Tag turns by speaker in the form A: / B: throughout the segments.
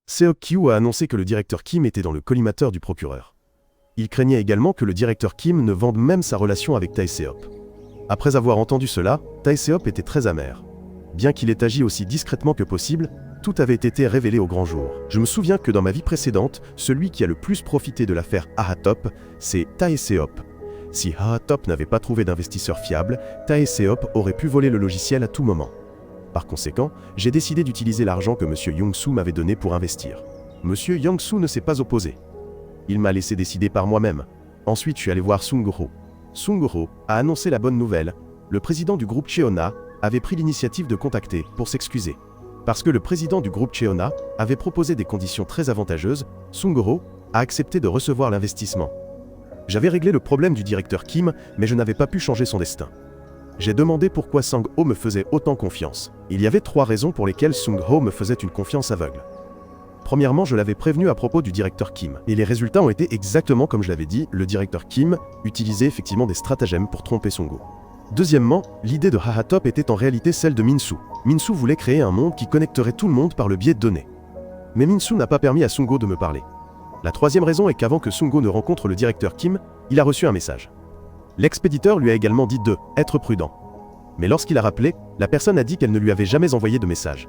A: Seok-kyu a annoncé que le directeur Kim était dans le collimateur du procureur. Il craignait également que le directeur Kim ne vende même sa relation avec Tae-seop. Après avoir entendu cela, Tae-seop était très amer. Bien qu'il ait agi aussi discrètement que possible, tout avait été révélé au grand jour. Je me souviens que dans ma vie précédente, celui qui a le plus profité de l'affaire Ha-ha-top, c'est Tae-seop. Si Ha-ha-top n'avait pas trouvé d'investisseur fiable, Tae-seop aurait pu voler le logiciel à tout moment. Par conséquent, j'ai décidé d'utiliser l'argent que M. Young-soo m'avait donné pour investir. M. Young-soo ne s'est pas opposé. Il m'a laissé décider par moi-même. Ensuite, je suis allé voir Sung-ho. Sung-ho a annoncé la bonne nouvelle. Le président du groupe Cheona avait pris l'initiative de contacter pour s'excuser. Parce que le président du groupe Cheona avait proposé des conditions très avantageuses, Sung-ho a accepté de recevoir l'investissement. J'avais réglé le problème du directeur Kim, mais je n'avais pas pu changer son destin. J'ai demandé pourquoi Sang-ho me faisait autant confiance. Il y avait 3 raisons pour lesquelles Sung-ho me faisait une confiance aveugle. Premièrement, je l'avais prévenu à propos du directeur Kim. Et les résultats ont été exactement comme je l'avais dit, le directeur Kim utilisait effectivement des stratagèmes pour tromper Sung-ho. Deuxièmement, l'idée de Ha-ha-top était en réalité celle de Min-soo. Min-soo voulait créer un monde qui connecterait tout le monde par le biais de données. Mais Min-soo n'a pas permis à Sung-ho de me parler. La troisième raison est qu'avant que Sung-ho ne rencontre le directeur Kim, il a reçu un message. L'expéditeur lui a également dit de « être prudent ». Mais lorsqu'il a rappelé, la personne a dit qu'elle ne lui avait jamais envoyé de message.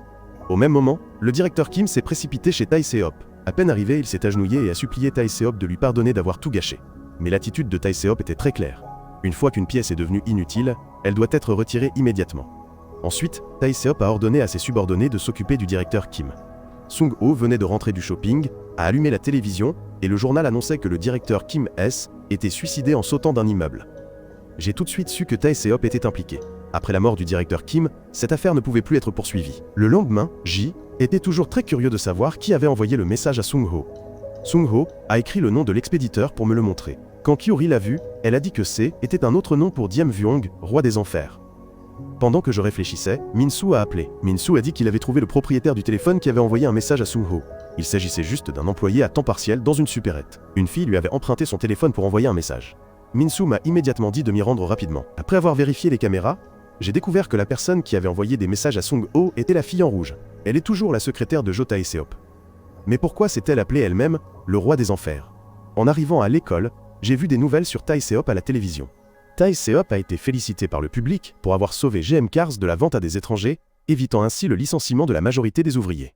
A: Au même moment, le directeur Kim s'est précipité chez Tae-seop. À peine arrivé, il s'est agenouillé et a supplié Tae-seop de lui pardonner d'avoir tout gâché. Mais l'attitude de Tae-seop était très claire. Une fois qu'une pièce est devenue inutile, elle doit être retirée immédiatement. Ensuite, Tae-seop a ordonné à ses subordonnés de s'occuper du directeur Kim. Sung-ho venait de rentrer du shopping, a allumé la télévision, et le journal annonçait que le directeur Kim S était suicidé en sautant d'un immeuble. J'ai tout de suite su que Tae-seop était impliqué. Après la mort du directeur Kim, cette affaire ne pouvait plus être poursuivie. Le lendemain, Ji était toujours très curieux de savoir qui avait envoyé le message à Sung-ho. Sung-ho a écrit le nom de l'expéditeur pour me le montrer. Quand Kyori l'a vu, elle a dit que C était un autre nom pour Diem Vuong, roi des enfers. Pendant que je réfléchissais, Min-soo a appelé. Min-soo a dit qu'il avait trouvé le propriétaire du téléphone qui avait envoyé un message à Sung-ho. Il s'agissait juste d'un employé à temps partiel dans une supérette. Une fille lui avait emprunté son téléphone pour envoyer un message. Min-soo m'a immédiatement dit de m'y rendre rapidement. Après avoir vérifié les caméras, j'ai découvert que la personne qui avait envoyé des messages à Sung-ho était la fille en rouge. Elle est toujours la secrétaire de Jo Tae-seop. Mais pourquoi s'est-elle appelée elle-même le roi des enfers? En arrivant à l'école, j'ai vu des nouvelles sur Tae-seop à la télévision. Tae-seop a été félicité par le public pour avoir sauvé GM Cars de la vente à des étrangers, évitant ainsi le licenciement de la majorité des ouvriers.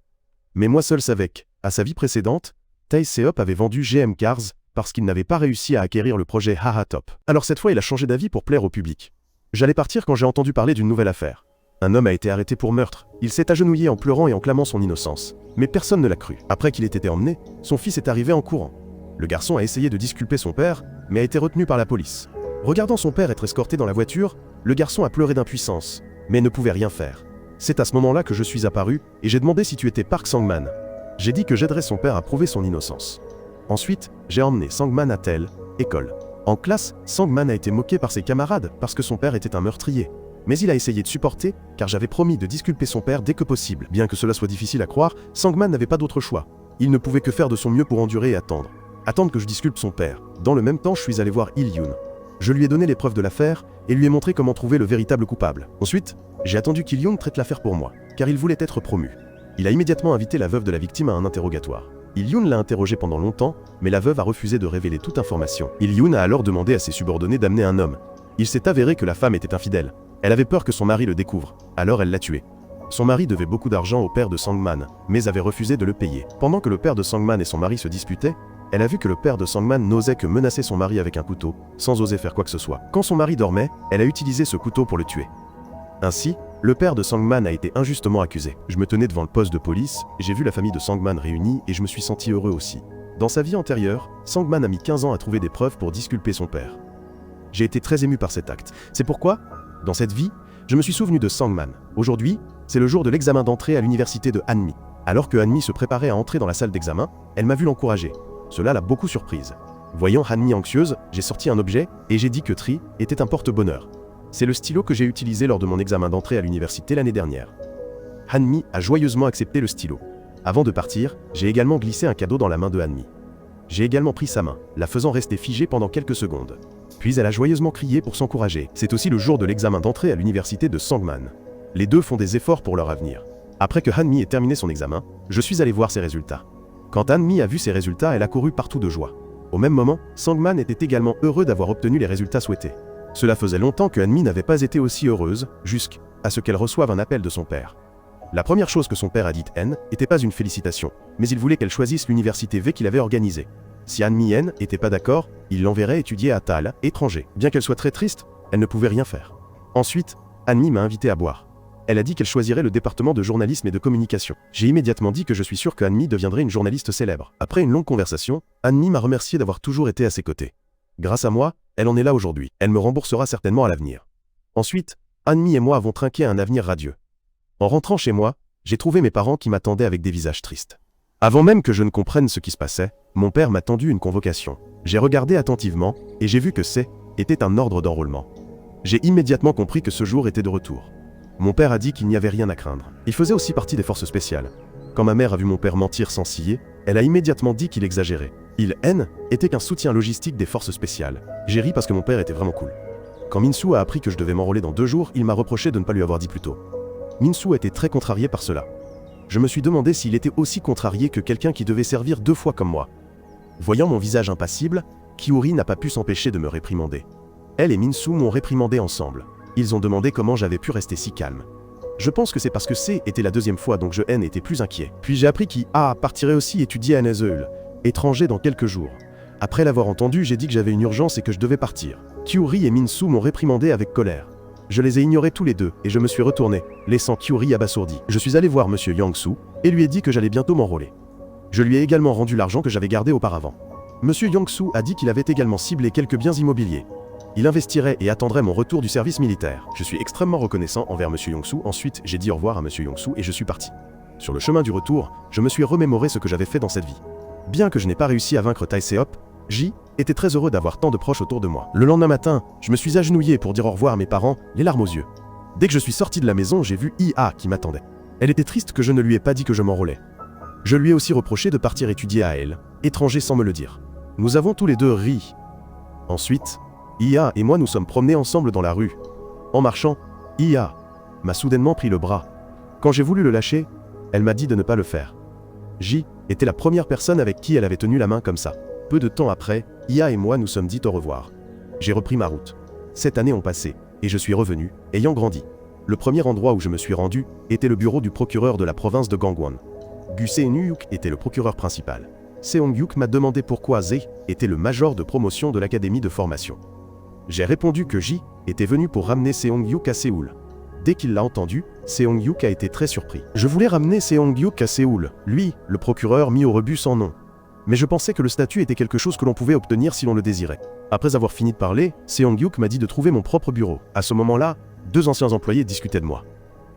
A: Mais moi seul savais qu'à sa vie précédente, Tae-seop avait vendu GM Cars parce qu'il n'avait pas réussi à acquérir le projet Ha-ha-top. Alors cette fois, il a changé d'avis pour plaire au public. J'allais partir quand j'ai entendu parler d'une nouvelle affaire. Un homme a été arrêté pour meurtre. Il s'est agenouillé en pleurant et en clamant son innocence. Mais personne ne l'a cru. Après qu'il ait été emmené, son fils est arrivé en courant. Le garçon a essayé de disculper son père, mais a été retenu par la police. Regardant son père être escorté dans la voiture, le garçon a pleuré d'impuissance, mais ne pouvait rien faire. C'est à ce moment-là que je suis apparu et j'ai demandé si tu étais Park Sang-man. J'ai dit que j'aiderais son père à prouver son innocence. Ensuite, j'ai emmené Sang-man à telle école. En classe, Sang-man a été moqué par ses camarades parce que son père était un meurtrier. Mais il a essayé de supporter, car j'avais promis de disculper son père dès que possible. Bien que cela soit difficile à croire, Sang-man n'avait pas d'autre choix. Il ne pouvait que faire de son mieux pour endurer et attendre. Attendre que je disculpe son père. Dans le même temps, je suis allé voir Il-yoon. Je lui ai donné les preuves de l'affaire et lui ai montré comment trouver le véritable coupable. Ensuite, j'ai attendu qu'Il-yoon traite l'affaire pour moi, car il voulait être promu. Il a immédiatement invité la veuve de la victime à un interrogatoire. Il-yoon l'a interrogé pendant longtemps, mais la veuve a refusé de révéler toute information. Il-yoon a alors demandé à ses subordonnés d'amener un homme. Il s'est avéré que la femme était infidèle. Elle avait peur que son mari le découvre, alors elle l'a tué. Son mari devait beaucoup d'argent au père de Sang-man, mais avait refusé de le payer. Pendant que le père de Sang-man et son mari se disputaient, elle a vu que le père de Sang-man n'osait que menacer son mari avec un couteau, sans oser faire quoi que ce soit. Quand son mari dormait, elle a utilisé ce couteau pour le tuer. Ainsi, le père de Sang-man a été injustement accusé. Je me tenais devant le poste de police, j'ai vu la famille de Sang-man réunie et je me suis senti heureux aussi. Dans sa vie antérieure, Sang-man a mis 15 ans à trouver des preuves pour disculper son père. J'ai été très ému par cet acte. C'est pourquoi, dans cette vie, je me suis souvenu de Sang-man. Aujourd'hui, c'est le jour de l'examen d'entrée à l'université de Hanmi. Alors que Hanmi se préparait à entrer dans la salle d'examen, elle m'a vu l'encourager. Cela l'a beaucoup surprise. Voyant Hanmi anxieuse, j'ai sorti un objet et j'ai dit que Tri était un porte-bonheur. C'est le stylo que j'ai utilisé lors de mon examen d'entrée à l'université l'année dernière. Hanmi a joyeusement accepté le stylo. Avant de partir, j'ai également glissé un cadeau dans la main de Hanmi. J'ai également pris sa main, la faisant rester figée pendant quelques secondes. Puis elle a joyeusement crié pour s'encourager. C'est aussi le jour de l'examen d'entrée à l'université de Sang-man. Les deux font des efforts pour leur avenir. Après que Han-mi ait terminé son examen, je suis allé voir ses résultats. Quand Han-mi a vu ses résultats, elle a couru partout de joie. Au même moment, Sang-man était également heureux d'avoir obtenu les résultats souhaités. Cela faisait longtemps que Han-mi n'avait pas été aussi heureuse, jusqu'à ce qu'elle reçoive un appel de son père. La première chose que son père a dite N n'était pas une félicitation, mais il voulait qu'elle choisisse l'université V qu'il avait organisée. Si Han-mi N n'était pas d'accord, il l'enverrait étudier à Tal, étranger. Bien qu'elle soit très triste, elle ne pouvait rien faire. Ensuite, Han-mi m'a invité à boire. Elle a dit qu'elle choisirait le département de journalisme et de communication. J'ai immédiatement dit que je suis sûr que Han-mi deviendrait une journaliste célèbre. Après une longue conversation, Han-mi m'a remercié d'avoir toujours été à ses côtés. Grâce à moi, elle en est là aujourd'hui. Elle me remboursera certainement à l'avenir. Ensuite, Han-mi et moi avons trinqué un avenir radieux. En rentrant chez moi, j'ai trouvé mes parents qui m'attendaient avec des visages tristes. Avant même que je ne comprenne ce qui se passait, mon père m'a tendu une convocation. J'ai regardé attentivement, et j'ai vu que était un ordre d'enrôlement. J'ai immédiatement compris que ce jour était de retour. Mon père a dit qu'il n'y avait rien à craindre. Il faisait aussi partie des forces spéciales. Quand ma mère a vu mon père mentir sans ciller, elle a immédiatement dit qu'il exagérait. Il était qu'un soutien logistique des forces spéciales. J'ai ri parce que mon père était vraiment cool. Quand Min-soo a appris que je devais m'enrôler dans 2 jours, il m'a reproché de ne pas lui avoir dit plus tôt. Min-soo était très contrarié par cela. Je me suis demandé s'il était aussi contrarié que quelqu'un qui devait servir 2 fois comme moi. Voyant mon visage impassible, Kyuri n'a pas pu s'empêcher de me réprimander. Elle et Min-soo m'ont réprimandé ensemble. Ils ont demandé comment j'avais pu rester si calme. Je pense que c'est parce que était la 2e fois donc je était plus inquiet. Puis j'ai appris qu'A partirait aussi étudier à Seoul, étranger dans quelques jours. Après l'avoir entendu, j'ai dit que j'avais une urgence et que je devais partir. Kyuri et Min-soo m'ont réprimandé avec colère. Je les ai ignorés tous les deux et je me suis retourné, laissant Kyuri abasourdi. Je suis allé voir Monsieur Yang-soo et lui ai dit que j'allais bientôt m'enrôler. Je lui ai également rendu l'argent que j'avais gardé auparavant. Monsieur Yang-soo a dit qu'il avait également ciblé quelques biens immobiliers. Il investirait et attendrait mon retour du service militaire. Je suis extrêmement reconnaissant envers Monsieur Yang-soo. Ensuite, j'ai dit au revoir à Monsieur Yang-soo et je suis parti. Sur le chemin du retour, je me suis remémoré ce que j'avais fait dans cette vie. Bien que je n'ai pas réussi à vaincre Tae-seop, J était très heureux d'avoir tant de proches autour de moi. Le lendemain matin, je me suis agenouillé pour dire au revoir à mes parents, les larmes aux yeux. Dès que je suis sorti de la maison, j'ai vu IA qui m'attendait. Elle était triste que je ne lui ai pas dit que je m'enrôlais. Je lui ai aussi reproché de partir étudier à elle, étranger sans me le dire. Nous avons tous les deux ri. Ensuite, IA et moi nous sommes promenés ensemble dans la rue. En marchant, IA m'a soudainement pris le bras. Quand j'ai voulu le lâcher, elle m'a dit de ne pas le faire. J était la première personne avec qui elle avait tenu la main comme ça. Peu de temps après, IA et moi nous sommes dit au revoir. J'ai repris ma route. 7 années ont passé, et je suis revenu, ayant grandi. Le premier endroit où je me suis rendu était le bureau du procureur de la province de Gangwon. Gu Seung-yuk était le procureur principal. Seung-yuk m'a demandé pourquoi Ze était le major de promotion de l'académie de formation. J'ai répondu que J était venu pour ramener Seung-yuk à Séoul. Dès qu'il l'a entendu, Seung-yuk a été très surpris. Je voulais ramener Seung-yuk à Séoul, lui, le procureur mis au rebut sans nom. Mais je pensais que le statut était quelque chose que l'on pouvait obtenir si l'on le désirait. Après avoir fini de parler, Seung-yuk m'a dit de trouver mon propre bureau. À ce moment-là, 2 anciens employés discutaient de moi.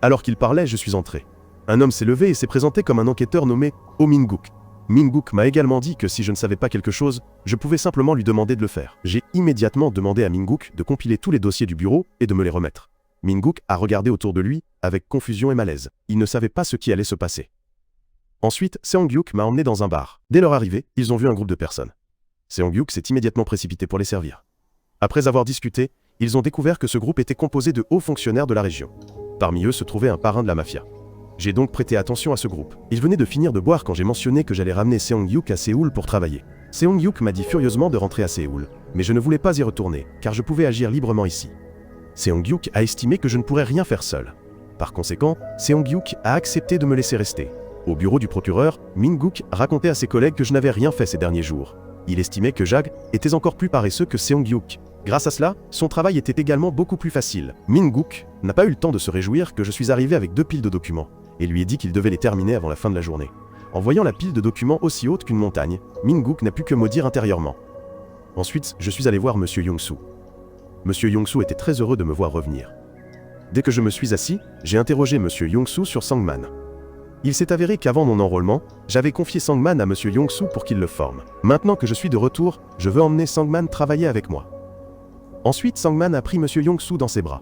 A: Alors qu'ils parlaient, je suis entré. Un homme s'est levé et s'est présenté comme un enquêteur nommé Oh Min-guk. Min-guk m'a également dit que si je ne savais pas quelque chose, je pouvais simplement lui demander de le faire. J'ai immédiatement demandé à Min-guk de compiler tous les dossiers du bureau et de me les remettre. Min-guk a regardé autour de lui avec confusion et malaise. Il ne savait pas ce qui allait se passer. Ensuite, Seung-yuk m'a emmené dans un bar. Dès leur arrivée, ils ont vu un groupe de personnes. Seung-yuk s'est immédiatement précipité pour les servir. Après avoir discuté, ils ont découvert que ce groupe était composé de hauts fonctionnaires de la région. Parmi eux se trouvait un parrain de la mafia. J'ai donc prêté attention à ce groupe. Il venait de finir de boire quand j'ai mentionné que j'allais ramener Seung-yuk à Séoul pour travailler. Seung-yuk m'a dit furieusement de rentrer à Séoul, mais je ne voulais pas y retourner, car je pouvais agir librement ici. Seung-yuk a estimé que je ne pourrais rien faire seul. Par conséquent, Seung-yuk a accepté de me laisser rester. Au bureau du procureur, Min-guk racontait à ses collègues que je n'avais rien fait ces derniers jours. Il estimait que Jag était encore plus paresseux que Seung-yuk. Grâce à cela, son travail était également beaucoup plus facile. Min-guk n'a pas eu le temps de se réjouir que je suis arrivé avec 2 piles de documents, et lui ai dit qu'il devait les terminer avant la fin de la journée. En voyant la pile de documents aussi haute qu'une montagne, Min-guk n'a pu que maudire intérieurement. Ensuite, je suis allé voir Monsieur Yang-soo. Monsieur Yang-soo était très heureux de me voir revenir. Dès que je me suis assis, j'ai interrogé Monsieur Yang-soo sur Sang-man. Il s'est avéré qu'avant mon enrôlement, j'avais confié Sang-man à Monsieur Yang-soo pour qu'il le forme. Maintenant que je suis de retour, je veux emmener Sang-man travailler avec moi. Ensuite, Sang-man a pris Monsieur Yang-soo dans ses bras.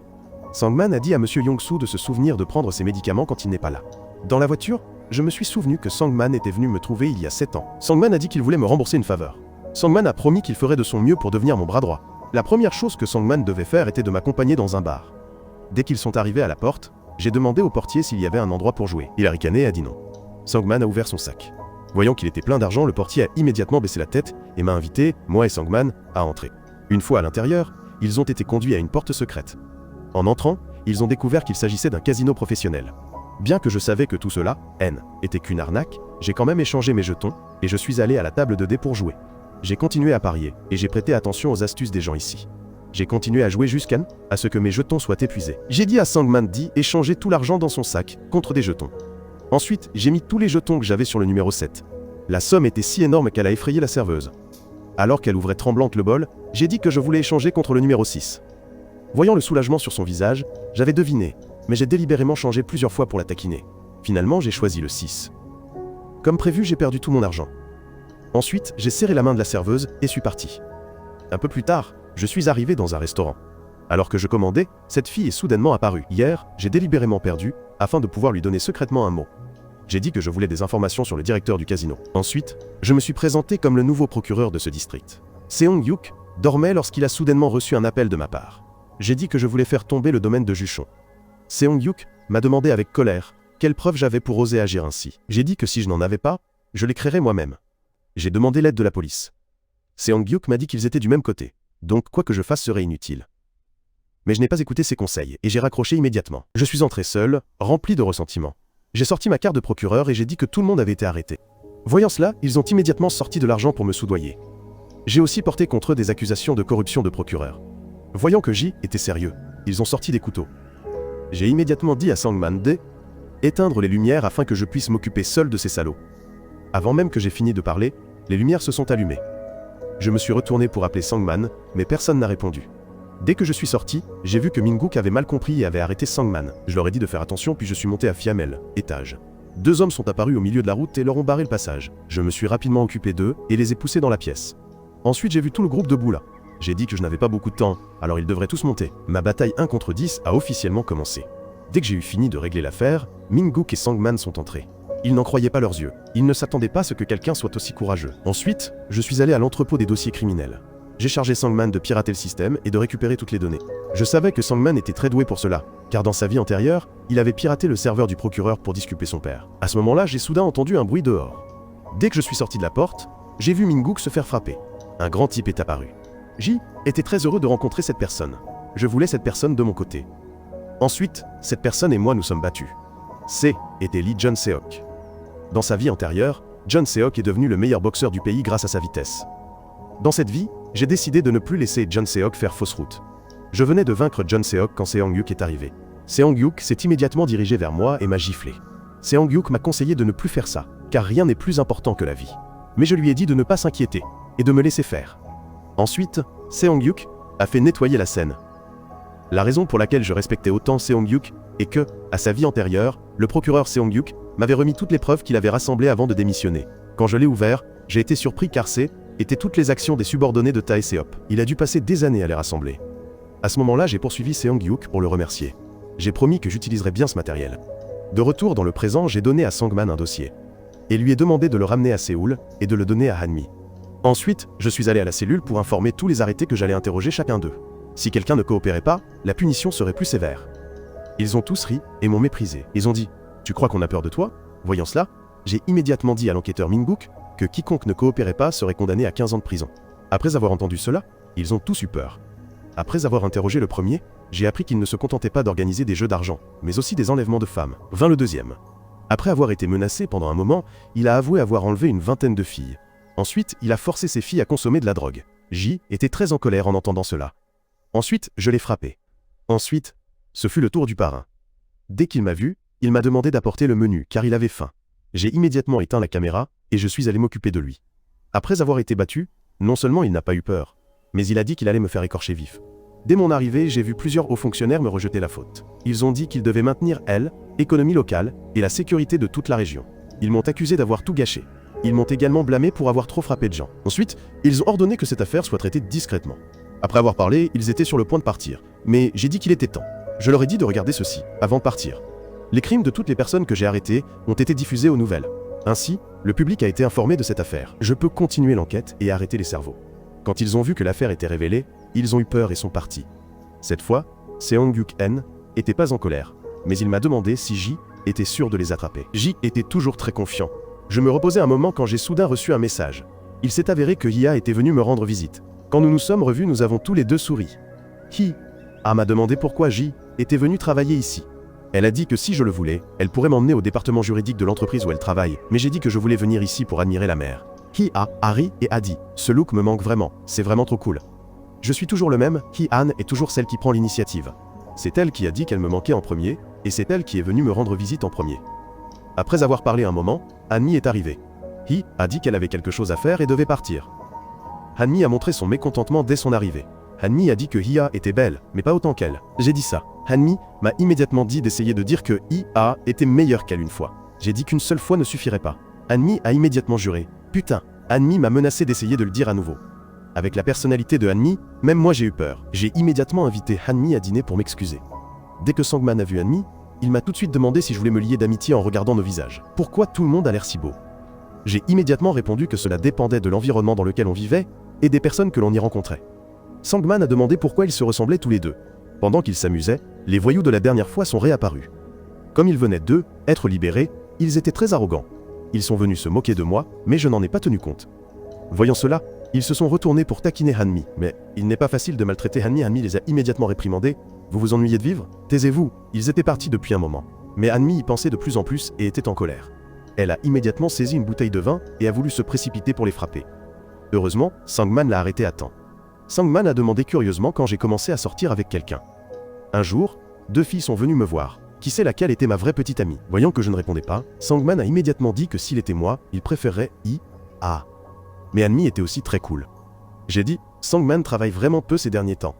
A: Sang-man a dit à Monsieur Yang-soo de se souvenir de prendre ses médicaments quand il n'est pas là. Dans la voiture, je me suis souvenu que Sang-man était venu me trouver il y a 7 ans. Sang-man a dit qu'il voulait me rembourser une faveur. Sang-man a promis qu'il ferait de son mieux pour devenir mon bras droit. La première chose que Sang-man devait faire était de m'accompagner dans un bar. Dès qu'ils sont arrivés à la porte, J'ai demandé au portier s'il y avait un endroit pour jouer. Il a ricané et a dit non. Sangman a ouvert son sac. Voyant qu'il était plein d'argent, le portier a immédiatement baissé la tête et m'a invité, moi et Sangman, à entrer. Une fois à l'intérieur, ils ont été conduits à une porte secrète. En entrant, ils ont découvert qu'il s'agissait d'un casino professionnel. Bien que je savais que tout cela, était qu'une arnaque, j'ai quand même échangé mes jetons et je suis allé à la table de dés pour jouer. J'ai continué à parier et j'ai prêté attention aux astuces des gens ici. J'ai continué à jouer jusqu'à ce que mes jetons soient épuisés. J'ai dit à Sangman d'échanger tout l'argent dans son sac contre des jetons. Ensuite, j'ai mis tous les jetons que j'avais sur le numéro 7. La somme était si énorme qu'elle a effrayé la serveuse. Alors qu'elle ouvrait tremblante le bol, j'ai dit que je voulais échanger contre le numéro 6. Voyant le soulagement sur son visage, j'avais deviné, mais j'ai délibérément changé plusieurs fois pour la taquiner. Finalement, j'ai choisi le 6. Comme prévu, j'ai perdu tout mon argent. Ensuite, j'ai serré la main de la serveuse et suis parti. Un peu plus tard, je suis arrivé dans un restaurant. Alors que je commandais, cette fille est soudainement apparue. Hier, j'ai délibérément perdu, afin de pouvoir lui donner secrètement un mot. J'ai dit que je voulais des informations sur le directeur du casino. Ensuite, je me suis présenté comme le nouveau procureur de ce district. Seong-yuk dormait lorsqu'il a soudainement reçu un appel de ma part. J'ai dit que je voulais faire tomber le domaine de Juchon. Seong-yuk m'a demandé avec colère quelle preuve j'avais pour oser agir ainsi. J'ai dit que si je n'en avais pas, je les créerais moi-même. J'ai demandé l'aide de la police. Seong-yuk m'a dit qu'ils étaient du même côté, donc quoi que je fasse serait inutile. Mais je n'ai pas écouté ses conseils et j'ai raccroché immédiatement. Je suis entré seul, rempli de ressentiment. J'ai sorti ma carte de procureur et j'ai dit que tout le monde avait été arrêté. Voyant cela, ils ont immédiatement sorti de l'argent pour me soudoyer. J'ai aussi porté contre eux des accusations de corruption de procureur. Voyant que J était sérieux, ils ont sorti des couteaux. J'ai immédiatement dit à Sangman d'éteindre les lumières afin que je puisse m'occuper seul de ces salauds. Avant même que j'ai fini de parler, les lumières se sont allumées. Je me suis retourné pour appeler Sangman, mais personne n'a répondu. Dès que je suis sorti, j'ai vu que Min-guk avait mal compris et avait arrêté Sangman. Je leur ai dit de faire attention puis je suis monté à Fiamel, étage. 2 hommes sont apparus au milieu de la route et leur ont barré le passage. Je me suis rapidement occupé d'eux et les ai poussés dans la pièce. Ensuite j'ai vu tout le groupe debout là. J'ai dit que je n'avais pas beaucoup de temps, alors ils devraient tous monter. Ma bataille 1 contre 10 a officiellement commencé. Dès que j'ai eu fini de régler l'affaire, Min-guk et Sangman sont entrés. Ils n'en croyaient pas leurs yeux. Ils ne s'attendaient pas à ce que quelqu'un soit aussi courageux. Ensuite, je suis allé à l'entrepôt des dossiers criminels. J'ai chargé Sangman de pirater le système et de récupérer toutes les données. Je savais que Sangman était très doué pour cela, car dans sa vie antérieure, il avait piraté le serveur du procureur pour disculper son père. À ce moment-là, j'ai soudain entendu un bruit dehors. Dès que je suis sorti de la porte, j'ai vu Min-guk se faire frapper. Un grand type est apparu. J était très heureux de rencontrer cette personne. Je voulais cette personne de mon côté. Ensuite, cette personne et moi nous sommes battus. C était Lee Jun-seok. Dans sa vie antérieure, Jun-seok est devenu le meilleur boxeur du pays grâce à sa vitesse. Dans cette vie, j'ai décidé de ne plus laisser Jun-seok faire fausse route. Je venais de vaincre Jun-seok quand Seong-yuk est arrivé. Seong-yuk s'est immédiatement dirigé vers moi et m'a giflé. Seong-yuk m'a conseillé de ne plus faire ça, car rien n'est plus important que la vie. Mais je lui ai dit de ne pas s'inquiéter, et de me laisser faire. Ensuite, Seong-yuk a fait nettoyer la scène. La raison pour laquelle je respectais autant Seong-yuk est que, à sa vie antérieure, le procureur Seong-yuk m'avait remis toutes les preuves qu'il avait rassemblées avant de démissionner. Quand je l'ai ouvert, j'ai été surpris car étaient toutes les actions des subordonnés de Tae-seop. Il a dû passer des années à les rassembler. À ce moment-là, j'ai poursuivi Seong-yuk pour le remercier. J'ai promis que j'utiliserais bien ce matériel. De retour dans le présent, j'ai donné à Sangman un dossier. Et lui ai demandé de le ramener à Séoul et de le donner à Hanmi. Ensuite, je suis allé à la cellule pour informer tous les arrêtés que j'allais interroger chacun d'eux. Si quelqu'un ne coopérait pas, la punition serait plus sévère. Ils ont tous ri et m'ont méprisé. Ils ont dit « Tu crois qu'on a peur de toi ?» Voyant cela, j'ai immédiatement dit à l'enquêteur Min-guk que quiconque ne coopérait pas serait condamné à 15 ans de prison. Après avoir entendu cela, ils ont tous eu peur. Après avoir interrogé le premier, j'ai appris qu'il ne se contentait pas d'organiser des jeux d'argent, mais aussi des enlèvements de femmes. Vint le deuxième. Après avoir été menacé pendant un moment, il a avoué avoir enlevé une vingtaine de filles. Ensuite, il a forcé ses filles à consommer de la drogue. J était très en colère en entendant cela. Ensuite, je l'ai frappé. Ensuite, ce fut le tour du parrain. Dès qu'il m'a vu, il m'a demandé d'apporter le menu car il avait faim. J'ai immédiatement éteint la caméra et je suis allé m'occuper de lui. Après avoir été battu, non seulement il n'a pas eu peur, mais il a dit qu'il allait me faire écorcher vif. Dès mon arrivée, j'ai vu plusieurs hauts fonctionnaires me rejeter la faute. Ils ont dit qu'ils devaient maintenir l'économie locale et la sécurité de toute la région. Ils m'ont accusé d'avoir tout gâché. Ils m'ont également blâmé pour avoir trop frappé de gens. Ensuite, ils ont ordonné que cette affaire soit traitée discrètement. Après avoir parlé, ils étaient sur le point de partir. Mais j'ai dit qu'il était temps. Je leur ai dit de regarder ceci, avant de partir. Les crimes de toutes les personnes que j'ai arrêtées ont été diffusés aux nouvelles. Ainsi, le public a été informé de cette affaire. Je peux continuer l'enquête et arrêter les cerveaux. Quand ils ont vu que l'affaire était révélée, ils ont eu peur et sont partis. Cette fois, Seong-yuk n'était pas en colère. mais il m'a demandé si J était sûr de les attraper. J était toujours très confiant. Je me reposais un moment quand j'ai soudain reçu un message. Il s'est avéré que Hia était venu me rendre visite. Quand nous nous sommes revus, nous avons tous les deux souri. Hia m'a demandé pourquoi J était venu travailler ici. Elle a dit que si je le voulais, elle pourrait m'emmener au département juridique de l'entreprise où elle travaille, mais j'ai dit que je voulais venir ici pour admirer la mer. Hia a ri et a dit « Ce look me manque vraiment, c'est vraiment trop cool. » Je suis toujours le même, Hia est toujours celle qui prend l'initiative. C'est elle qui a dit qu'elle me manquait en premier, et c'est elle qui est venue me rendre visite en premier. Après avoir parlé un moment, Hanmi est arrivée. Hia a dit qu'elle avait quelque chose à faire et devait partir. Hanmi a montré son mécontentement dès son arrivée. Hanmi a dit que Hia était belle, mais pas autant qu'elle. J'ai dit ça. Hanmi m'a immédiatement dit d'essayer de dire que Hia était meilleure qu'elle une fois. J'ai dit qu'une seule fois ne suffirait pas. Hanmi a immédiatement juré. Putain, Hanmi m'a menacé d'essayer de le dire à nouveau. Avec la personnalité de Hanmi, même moi j'ai eu peur. J'ai immédiatement invité Hanmi à dîner pour m'excuser. Dès que Sangman a vu Hanmi, il m'a tout de suite demandé si je voulais me lier d'amitié en regardant nos visages. Pourquoi tout le monde a l'air si beau? J'ai immédiatement répondu que cela dépendait de l'environnement dans lequel on vivait et des personnes que l'on y rencontrait. Sangman a demandé pourquoi ils se ressemblaient tous les deux. Pendant qu'ils s'amusaient, les voyous de la dernière fois sont réapparus. Comme ils venaient d'eux, être libérés, ils étaient très arrogants. Ils sont venus se moquer de moi, mais je n'en ai pas tenu compte. Voyant cela, ils se sont retournés pour taquiner Hanmi, mais il n'est pas facile de maltraiter Hanmi. Hanmi les a immédiatement réprimandés. Vous vous ennuyez de vivre? Taisez-vous. Ils étaient partis depuis un moment. Mais Hanmi y pensait de plus en plus et était en colère. Elle a immédiatement saisi une bouteille de vin et a voulu se précipiter pour les frapper. Heureusement, Sangman l'a arrêté à temps. Sangman a demandé curieusement quand j'ai commencé à sortir avec quelqu'un. Un jour, 2 filles sont venues me voir. Qui sait laquelle était ma vraie petite amie? Voyant que je ne répondais pas, Sangman a immédiatement dit que s'il était moi, il préférerait Hia. Mais Hanmi était aussi très cool. J'ai dit, Sangman travaille vraiment peu ces derniers temps.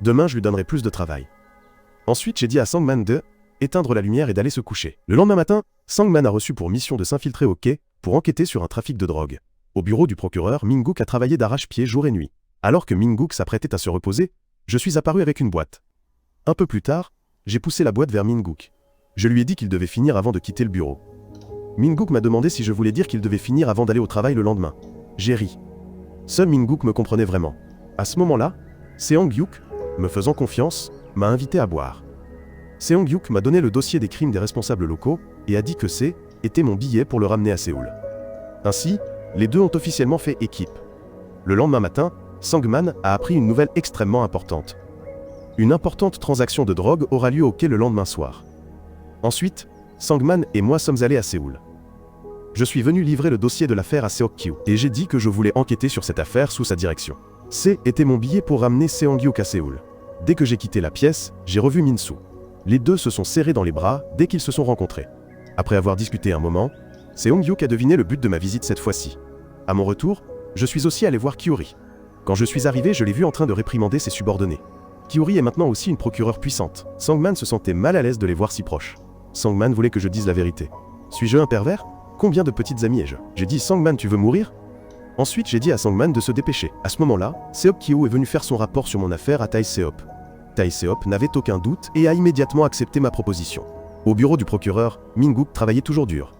A: Demain je lui donnerai plus de travail. Ensuite j'ai dit à Sangman de éteindre la lumière et d'aller se coucher. Le lendemain matin, Sangman a reçu pour mission de s'infiltrer au quai pour enquêter sur un trafic de drogue. Au bureau du procureur, Mingook a travaillé d'arrache-pied jour et nuit. Alors que Mingook s'apprêtait à se reposer, je suis apparu avec une boîte. Un peu plus tard, j'ai poussé la boîte vers Mingook. Je lui ai dit qu'il devait finir avant de quitter le bureau. Mingook m'a demandé si je voulais dire qu'il devait finir avant d'aller au travail le lendemain. J'ai ri. Seul Mingook me comprenait vraiment. À ce moment-là, Seong-hyuk, me faisant confiance, m'a invité à boire. Seong-hyuk m'a donné le dossier des crimes des responsables locaux et a dit que était mon billet pour le ramener à Séoul. Ainsi, les deux ont officiellement fait équipe. Le lendemain matin, Sangman a appris une nouvelle extrêmement importante. Une importante transaction de drogue aura lieu au quai le lendemain soir. Ensuite, Sangman et moi sommes allés à Séoul. Je suis venu livrer le dossier de l'affaire à Seok-kyu et j'ai dit que je voulais enquêter sur cette affaire sous sa direction. Était mon billet pour ramener Seong-hyuk à Séoul. Dès que j'ai quitté la pièce, j'ai revu Min-soo. Les deux se sont serrés dans les bras dès qu'ils se sont rencontrés. Après avoir discuté un moment, Seong-hyuk a deviné le but de ma visite cette fois-ci. À mon retour, je suis aussi allé voir Kyori. Quand je suis arrivé, je l'ai vu en train de réprimander ses subordonnés. Kyori est maintenant aussi une procureure puissante. Sangman se sentait mal à l'aise de les voir si proches. Sangman voulait que je dise la vérité. Suis-je un pervers? Combien de petites amies ai-je? J'ai dit Sangman, tu veux mourir? Ensuite, j'ai dit à Sangman de se dépêcher. À ce moment-là, Seok-kyu est venu faire son rapport sur mon affaire à Tae-seop. Tae-seop n'avait aucun doute et a immédiatement accepté ma proposition. Au bureau du procureur, Mingook travaillait toujours dur.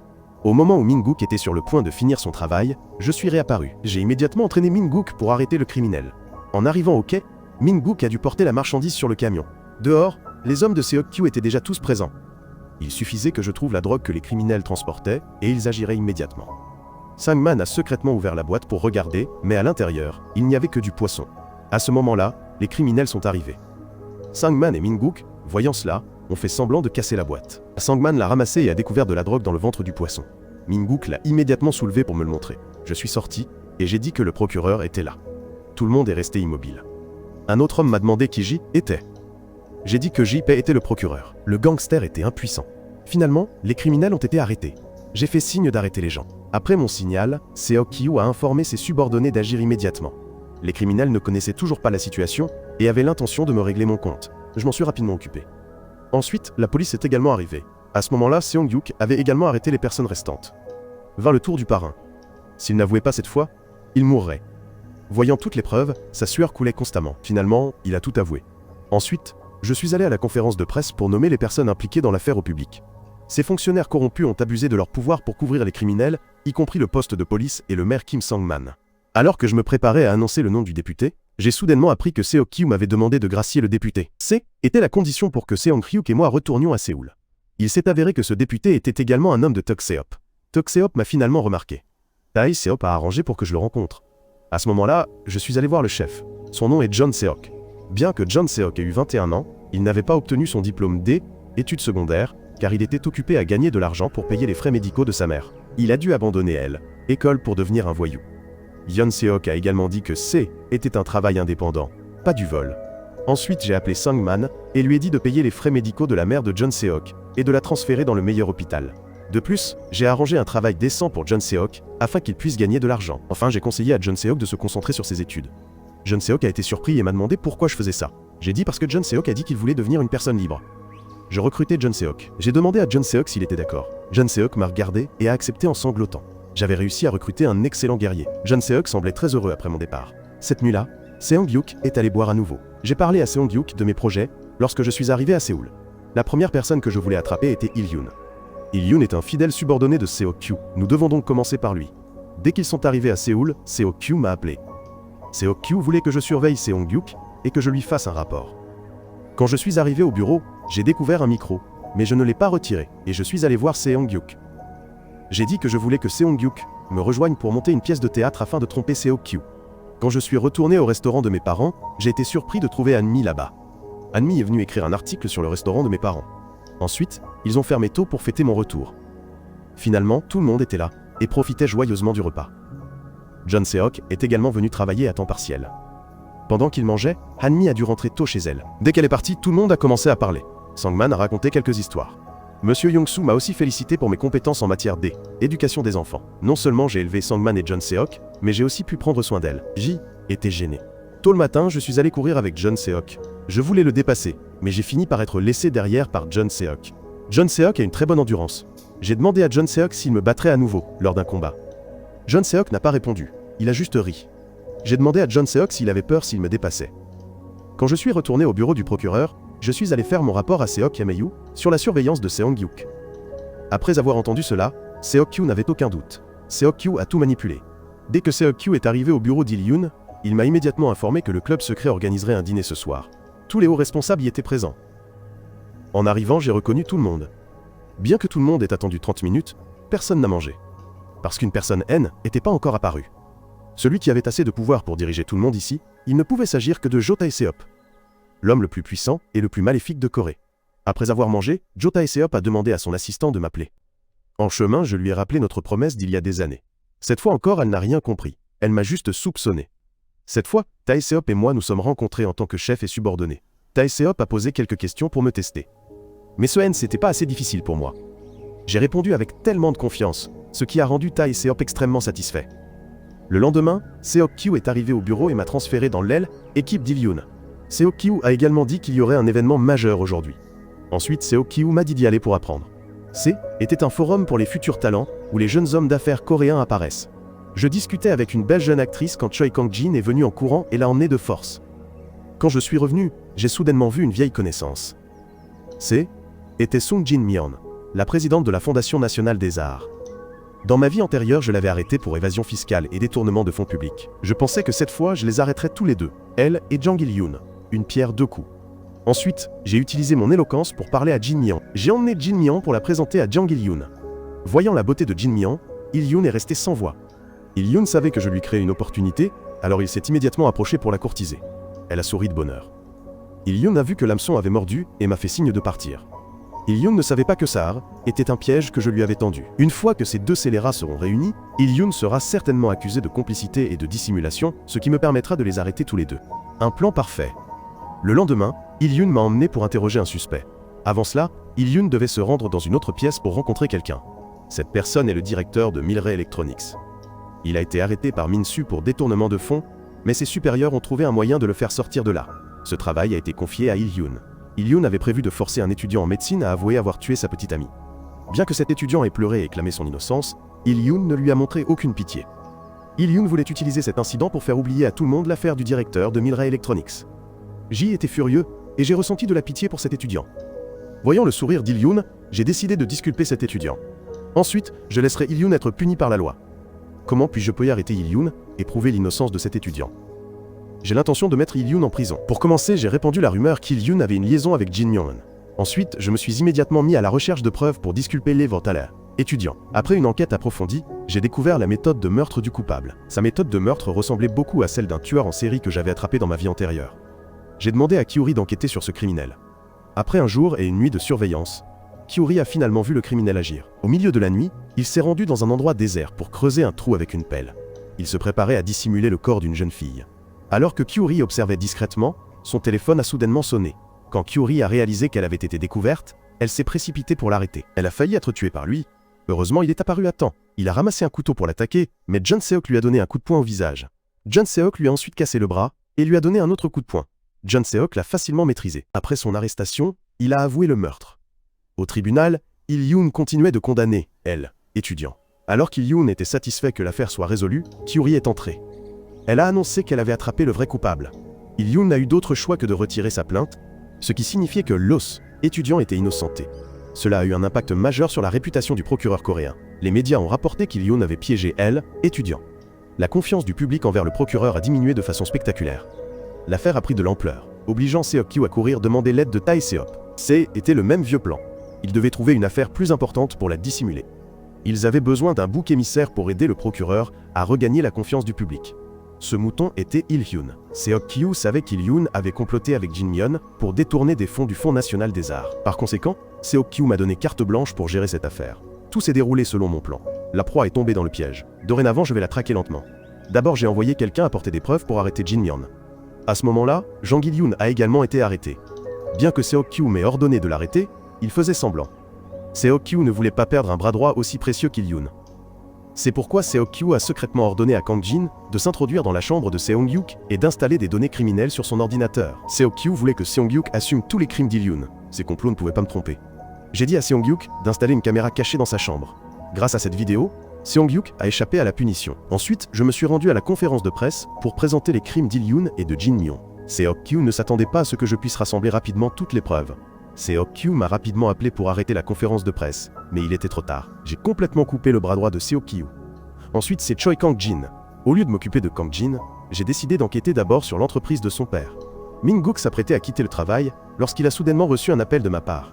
A: Au moment où Mingook était sur le point de finir son travail, je suis réapparu. J'ai immédiatement entraîné Mingook pour arrêter le criminel. En arrivant au quai, Mingook a dû porter la marchandise sur le camion. Dehors, les hommes de Seok-kyu étaient déjà tous présents. Il suffisait que je trouve la drogue que les criminels transportaient, et ils agiraient immédiatement. Sangman a secrètement ouvert la boîte pour regarder, mais à l'intérieur, il n'y avait que du poisson. À ce moment-là, les criminels sont arrivés. Sangman et Mingook, voyant cela, ont fait semblant de casser la boîte. Sangman l'a ramassée et a découvert de la drogue dans le ventre du poisson. Mingook l'a immédiatement soulevé pour me le montrer. Je suis sorti, et j'ai dit que le procureur était là. Tout le monde est resté immobile. Un autre homme m'a demandé qui J était. J'ai dit que JP était le procureur. Le gangster était impuissant. Finalement, les criminels ont été arrêtés. J'ai fait signe d'arrêter les gens. Après mon signal, Seok-kyu a informé ses subordonnés d'agir immédiatement. Les criminels ne connaissaient toujours pas la situation et avaient l'intention de me régler mon compte. Je m'en suis rapidement occupé. Ensuite, la police est également arrivée. À ce moment-là, Seong-hyuk avait également arrêté les personnes restantes. Vint le tour du parrain. S'il n'avouait pas cette fois, il mourrait. Voyant toutes les preuves, sa sueur coulait constamment. Finalement, il a tout avoué. Ensuite, je suis allé à la conférence de presse pour nommer les personnes impliquées dans l'affaire au public. Ces fonctionnaires corrompus ont abusé de leur pouvoir pour couvrir les criminels, y compris le poste de police et le maire Kim Sang-man. Alors que je me préparais à annoncer le nom du député, j'ai soudainement appris que Seok-kyu m'avait demandé de gracier le député. Était la condition pour que Seong-hyuk et moi retournions à Séoul. Il s'est avéré que ce député était également un homme de Tae-seop. Tae-seop m'a finalement remarqué. Tae-seop a arrangé pour que je le rencontre. À ce moment-là, je suis allé voir le chef. Son nom est John Seok. Bien que John Seok ait eu 21 ans, il n'avait pas obtenu son diplôme D, études secondaires, car il était occupé à gagner de l'argent pour payer les frais médicaux de sa mère. Il a dû abandonner école pour devenir un voyou. Yeon Seok a également dit que C était un travail indépendant, pas du vol. Ensuite, j'ai appelé Sangman et lui ai dit de payer les frais médicaux de la mère de John Seok et de la transférer dans le meilleur hôpital. De plus, j'ai arrangé un travail décent pour John Seok afin qu'il puisse gagner de l'argent. Enfin, j'ai conseillé à John Seok de se concentrer sur ses études. John Seok a été surpris et m'a demandé pourquoi je faisais ça. J'ai dit parce que John Seok a dit qu'il voulait devenir une personne libre. Je recrutais John Seok. J'ai demandé à John Seok s'il était d'accord. John Seok m'a regardé et a accepté en sanglotant. J'avais réussi à recruter un excellent guerrier. John Seok semblait très heureux après mon départ. Cette nuit-là, Seong-hyuk est allé boire à nouveau. J'ai parlé à Seong-hyuk de mes projets lorsque je suis arrivé à Séoul. La première personne que je voulais attraper était Il-yoon. Il-yoon est un fidèle subordonné de Seok-kyu. Nous devons donc commencer par lui. Dès qu'ils sont arrivés à Séoul, Seok-kyu m'a appelé. Seok-kyu voulait que je surveille Seong-hyuk et que je lui fasse un rapport. Quand je suis arrivé au bureau, j'ai découvert un micro, mais je ne l'ai pas retiré et je suis allé voir Seong-hyuk. J'ai dit que je voulais que Seong-hyuk me rejoigne pour monter une pièce de théâtre afin de tromper Seok-kyu. Quand je suis retourné au restaurant de mes parents, j'ai été surpris de trouver Hanmi là-bas. Hanmi est venu écrire un article sur le restaurant de mes parents. Ensuite, ils ont fermé tôt pour fêter mon retour. Finalement, tout le monde était là et profitait joyeusement du repas. John Seok est également venu travailler à temps partiel. Pendant qu'il mangeait, Hanmi a dû rentrer tôt chez elle. Dès qu'elle est partie, tout le monde a commencé à parler. Sangman a raconté quelques histoires. Monsieur Yong-soo m'a aussi félicité pour mes compétences en matière d'éducation des enfants. Non seulement j'ai élevé Sangman et John Seok, mais j'ai aussi pu prendre soin d'elle. J était gêné. Tôt le matin, je suis allé courir avec John Seok. Je voulais le dépasser, mais j'ai fini par être laissé derrière par John Seok. John Seok a une très bonne endurance. J'ai demandé à John Seok s'il me battrait à nouveau lors d'un combat. John Seok n'a pas répondu, il a juste ri. J'ai demandé à John Seok s'il avait peur s'il me dépassait. Quand je suis retourné au bureau du procureur, je suis allé faire mon rapport à Seok Yameyu sur la surveillance de Seong-hyuk. Après avoir entendu cela, Seok-kyu n'avait aucun doute. Seok-kyu a tout manipulé. Dès que Seok-kyu est arrivé au bureau d'Il-yoon, il m'a immédiatement informé que le club secret organiserait un dîner ce soir. Tous les hauts responsables y étaient présents. En arrivant, j'ai reconnu tout le monde. Bien que tout le monde ait attendu 30 minutes, personne n'a mangé. Parce qu'une personne N n'était pas encore apparue. Celui qui avait assez de pouvoir pour diriger tout le monde ici, il ne pouvait s'agir que de Jo Tae-seop, l'homme le plus puissant et le plus maléfique de Corée. Après avoir mangé, Jo Tae-seop a demandé à son assistant de m'appeler. En chemin, je lui ai rappelé notre promesse d'il y a des années. Cette fois encore, elle n'a rien compris. Elle m'a juste soupçonné. Cette fois, Tae-seop et moi nous sommes rencontrés en tant que chef et subordonné. Tae-seop a posé quelques questions pour me tester. Mais ce N, c'était pas assez difficile pour moi. J'ai répondu avec tellement de confiance, ce qui a rendu Tae-seop extrêmement satisfait. Le lendemain, Seok-kyu est arrivé au bureau et m'a transféré dans l'aile équipe d'Il-yoon. Seok-kyu a également dit qu'il y aurait un événement majeur aujourd'hui. Ensuite, Seok-kyu m'a dit d'y aller pour apprendre. C était un forum pour les futurs talents où les jeunes hommes d'affaires coréens apparaissent. Je discutais avec une belle jeune actrice quand Choi Kang-jin est venu en courant et l'a emmené de force. Quand je suis revenu, j'ai soudainement vu une vieille connaissance. C était Sung Jin-myeon, la présidente de la Fondation nationale des arts. Dans ma vie antérieure, je l'avais arrêtée pour évasion fiscale et détournement de fonds publics. Je pensais que cette fois, je les arrêterais tous les deux, elle et Jang Il-yoon. Une pierre deux coups. Ensuite, j'ai utilisé mon éloquence pour parler à Jin-myeon. J'ai emmené Jin-myeon pour la présenter à Jang Il-yoon. Voyant la beauté de Jin-myeon, Il-yoon est resté sans voix. Il-yoon savait que je lui créais une opportunité, alors il s'est immédiatement approché pour la courtiser. Elle a souri de bonheur. Il-yoon a vu que l'hameçon avait mordu et m'a fait signe de partir. Il-yoon ne savait pas que Sahar était un piège que je lui avais tendu. Une fois que ces deux scélérats seront réunis, Il-yoon sera certainement accusé de complicité et de dissimulation, ce qui me permettra de les arrêter tous les deux. Un plan parfait. Le lendemain, Il-yoon m'a emmené pour interroger un suspect. Avant cela, Il-yoon devait se rendre dans une autre pièce pour rencontrer quelqu'un. Cette personne est le directeur de Milray Electronics. Il a été arrêté par Minsu pour détournement de fonds, mais ses supérieurs ont trouvé un moyen de le faire sortir de là. Ce travail a été confié à Il-yoon. Il-yoon avait prévu de forcer un étudiant en médecine à avouer avoir tué sa petite amie. Bien que cet étudiant ait pleuré et clamé son innocence, Il-yoon ne lui a montré aucune pitié. Il-yoon voulait utiliser cet incident pour faire oublier à tout le monde l'affaire du directeur de Milray Electronics. J était furieux, et j'ai ressenti de la pitié pour cet étudiant. Voyant le sourire d'Il-yoon, j'ai décidé de disculper cet étudiant. Ensuite, je laisserai Il-yoon être puni par la loi. Comment puis-je arrêter Il-yoon et prouver l'innocence de cet étudiant? J'ai l'intention de mettre Il-yoon en prison. Pour commencer, j'ai répandu la rumeur qu'Il-yoon avait une liaison avec Jin-myeon. Ensuite, je me suis immédiatement mis à la recherche de preuves pour disculper Lee Vortaler, étudiant. Après une enquête approfondie, j'ai découvert la méthode de meurtre du coupable. Sa méthode de meurtre ressemblait beaucoup à celle d'un tueur en série que j'avais attrapé dans ma vie antérieure. J'ai demandé à Kyuri d'enquêter sur ce criminel. Après un jour et une nuit de surveillance, Kyuri a finalement vu le criminel agir. Au milieu de la nuit, il s'est rendu dans un endroit désert pour creuser un trou avec une pelle. Il se préparait à dissimuler le corps d'une jeune fille. Alors que Kyuri observait discrètement, son téléphone a soudainement sonné. Quand Kyuri a réalisé qu'elle avait été découverte, elle s'est précipitée pour l'arrêter. Elle a failli être tuée par lui. Heureusement, il est apparu à temps. Il a ramassé un couteau pour l'attaquer, mais John Seok lui a donné un coup de poing au visage. John Seok lui a ensuite cassé le bras et lui a donné un autre coup de poing. John Seok l'a facilement maîtrisé. Après son arrestation, il a avoué le meurtre. Au tribunal, Il-yoon continuait de condamner, elle, étudiant. Alors qu'Il-yoon était satisfait que l'affaire soit résolue, Kyuri est entrée. Elle a annoncé qu'elle avait attrapé le vrai coupable. Il-yoon n'a eu d'autre choix que de retirer sa plainte, ce qui signifiait que Los, étudiant, était innocenté. Cela a eu un impact majeur sur la réputation du procureur coréen. Les médias ont rapporté qu'Il-yoon avait piégé elle, étudiant. La confiance du public envers le procureur a diminué de façon spectaculaire. L'affaire a pris de l'ampleur, obligeant Seok-kyu à courir demander l'aide de Tae-seop. Était le même vieux plan. Ils devaient trouver une affaire plus importante pour la dissimuler. Ils avaient besoin d'un bouc émissaire pour aider le procureur à regagner la confiance du public. Ce mouton était Il-hyun. Seok-kyu savait qu'Il-yoon avait comploté avec Jin-myeon pour détourner des fonds du Fonds national des arts. Par conséquent, Seok-kyu m'a donné carte blanche pour gérer cette affaire. Tout s'est déroulé selon mon plan. La proie est tombée dans le piège. Dorénavant, je vais la traquer lentement. D'abord, j'ai envoyé quelqu'un apporter des preuves pour arrêter Jin-myeon. À ce moment-là, Jang Il-yoon a également été arrêté. Bien que Seok-kyu m'ait ordonné de l'arrêter, il faisait semblant. Seok-kyu ne voulait pas perdre un bras droit aussi précieux qu'Il-yoon. C'est pourquoi Seok-kyu a secrètement ordonné à Kang Jin de s'introduire dans la chambre de Seong-yuk et d'installer des données criminelles sur son ordinateur. Seok-kyu voulait que Seong-yuk assume tous les crimes d'Il-yoon. Ses complots ne pouvaient pas me tromper. J'ai dit à Seong-yuk d'installer une caméra cachée dans sa chambre. Grâce à cette vidéo, Seong-yuk a échappé à la punition. Ensuite, je me suis rendu à la conférence de presse pour présenter les crimes d'Il-yoon et de Jin-myeon. Seok-kyu ne s'attendait pas à ce que je puisse rassembler rapidement toutes les preuves. Seok-kyu m'a rapidement appelé pour arrêter la conférence de presse, mais il était trop tard. J'ai complètement coupé le bras droit de Seok-kyu. Ensuite, c'est Choi Kang-jin. Au lieu de m'occuper de Kang-jin, j'ai décidé d'enquêter d'abord sur l'entreprise de son père. Min-guk s'apprêtait à quitter le travail lorsqu'il a soudainement reçu un appel de ma part.